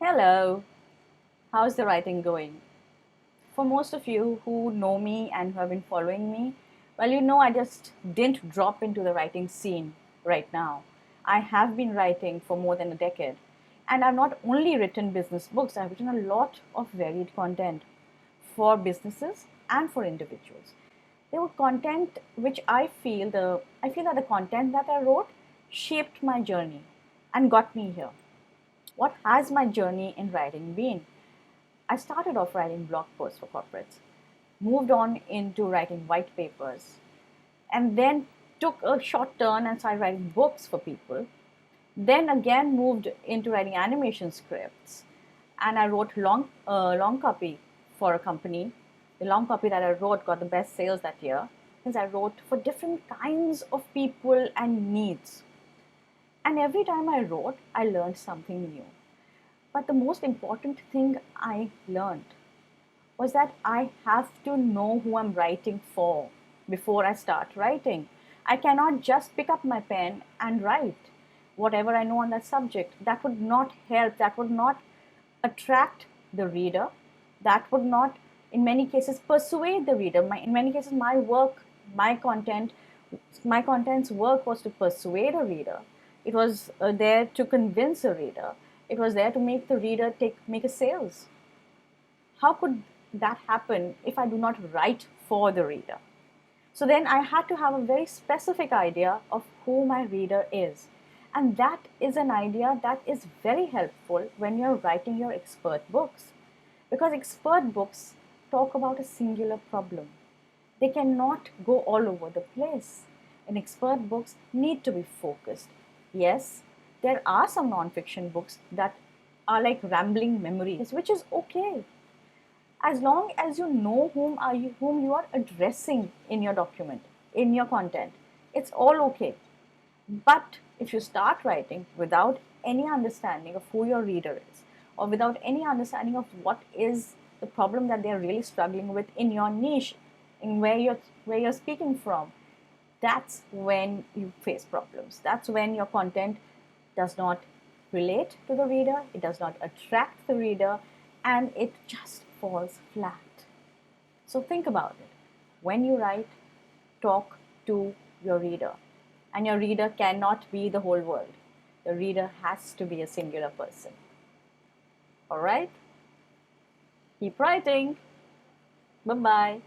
Hello, how's the writing going? For most of you who know me and who have been following me, well, you know I just didn't drop into the writing scene right now. I have been writing for more than a decade, and I've not only written business books, I've written a lot of varied content for businesses and for individuals. They were content which I feel that the content that I wrote shaped my journey and got me here. What has my journey in writing been? I started off writing blog posts for corporates, moved on into writing white papers, and then took a short turn and started writing books for people. Then again moved into writing animation scripts, and I wrote long copy for a company. The long copy that I wrote got the best sales that year. Since I wrote for different kinds of people and needs, and every time I wrote, I learned something new. But the most important thing I learned was that I have to know who I'm writing for before I start writing. I cannot just pick up my pen and write whatever I know on that subject. That would not help, that would not attract the reader, that would not, in many cases, persuade the reader. In many cases, my content, my content's work was to persuade a reader. It was there to convince a reader. It was there to make the reader make a sales. How could that happen if I do not write for the reader? So then I had to have a very specific idea of who my reader is. And that is an idea that is very helpful when you're writing your expert books. Because expert books talk about a singular problem. They cannot go all over the place. And expert books need to be focused. Yes, there are some non-fiction books that are like rambling memories, which is okay as long as you know whom you are addressing in your document, in your content. It's all okay. But if you start writing without any understanding of who your reader is, or without any understanding of what is the problem that they're really struggling with in your niche, in where you're speaking from, that's when you face problems. That's when your content does not relate to the reader, it does not attract the reader, and it just falls flat. So think about it. When you write, talk to your reader. And your reader cannot be the whole world. The reader has to be a singular person. All right? Keep writing. Bye-bye.